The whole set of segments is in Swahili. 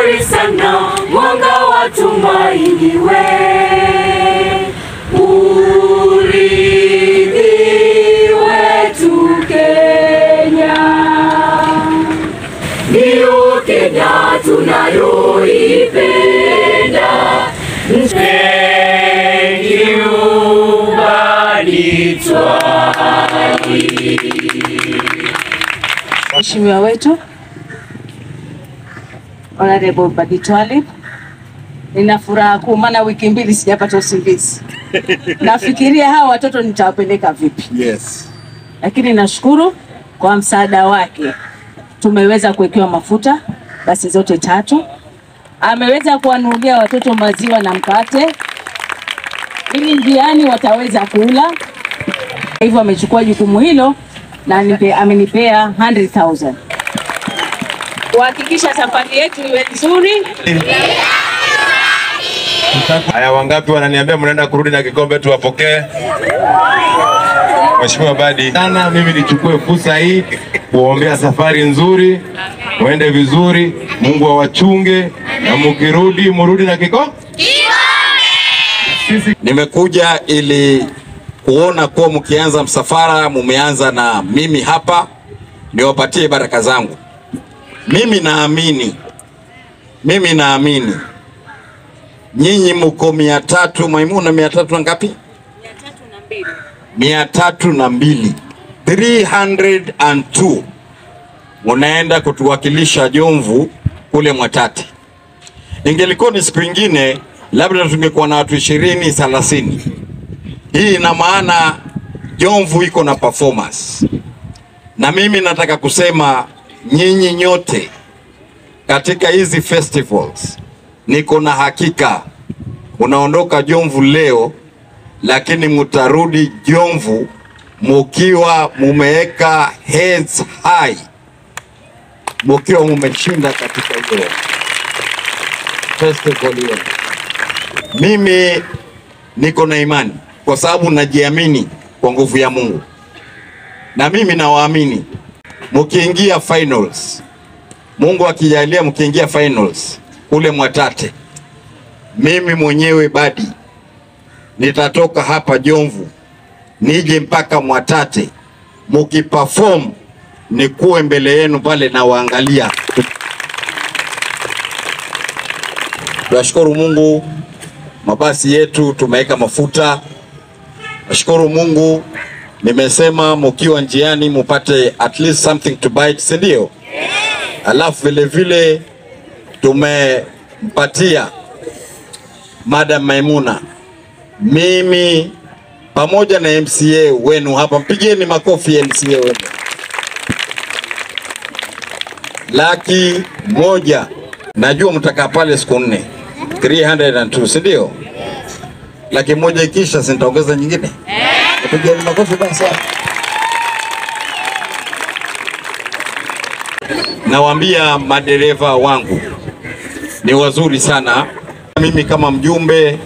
mzuri sana, mwanga wa tumaini urithi wetu Kenya. Ndiyo Kenya tunayoipenda. Thank you, Badi Twali. Mheshimiwa wetu Honorable Badi Twali, nina furaha kuu maana wiki mbili sijapata usingizi. Nafikiria hawa watoto nitawapeleka vipi. Yes. Lakini nashukuru kwa msaada wake. Tumeweza kuwekewa mafuta basi zote 3. Ameweza kuwanunulia watoto maziwa na mkate ili njiani wataweza kula. Hivyo amechukua jukumu hilo na amenipea 100,000. Kuhakikisha safari yetu iwe nzuri. Haya, wangapi wananiambia mnaenda kurudi na kikombe tuwapokee? Mheshimiwa Badi, sana mimi nichukue fursa hii kuombea safari nzuri, muende vizuri, Mungu awachunge na mkirudi murudi na kikombe. Nimekuja ili kuona kuwa mkianza msafara mumeanza na mimi hapa niwapatie baraka zangu. Mimi naamini nyinyi mko 300, Maimuna 300 na ngapi? 302. 302 munaenda kutuwakilisha Jomvu kule Mwatate. Ingelikuwa ni siku nyingine labda tungekuwa na watu 20 30. Hii ina maana Jomvu iko na performance. Na mimi nataka kusema nyinyi nyote katika hizi festivals, niko na hakika unaondoka Jomvu leo, lakini mutarudi Jomvu mukiwa mumeweka heads high, mukiwa mumeshinda katika hiyo festival hiyo. Mimi niko na imani kwa sababu najiamini kwa nguvu ya Mungu. Na mimi nawaamini mkiingia finals, Mungu akijalia mkiingia finals kule Mwatate, mimi mwenyewe Badi nitatoka hapa Jomvu nije mpaka Mwatate, mkiperform nikuwe mbele yenu pale na waangalia. Tunashukuru Mungu, mabasi yetu tumeweka mafuta. Nashukuru Mungu, nimesema mkiwa njiani mupate at least something to bite, si ndio? Alafu vile vile tumempatia Madam Maimuna, mimi pamoja na MCA wenu hapa, mpigeni makofi MCA wenu, 100,000. Najua mtakaa pale siku 4, 302, si ndio? 100,000 ikisha sitaongeza nyingine. Mpigeni makofi basi. Nawaambia madereva wangu ni wazuri sana. Mimi kama mjumbe,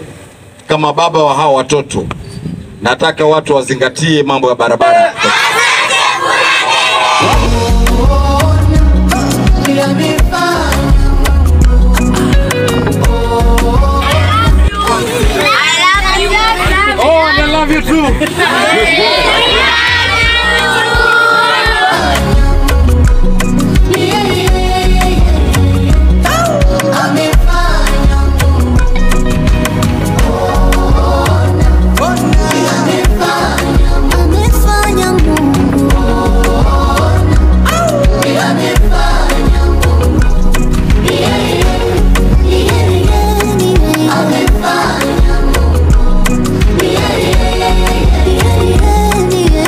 kama baba wa hawa watoto, nataka watu wazingatie mambo ya barabara.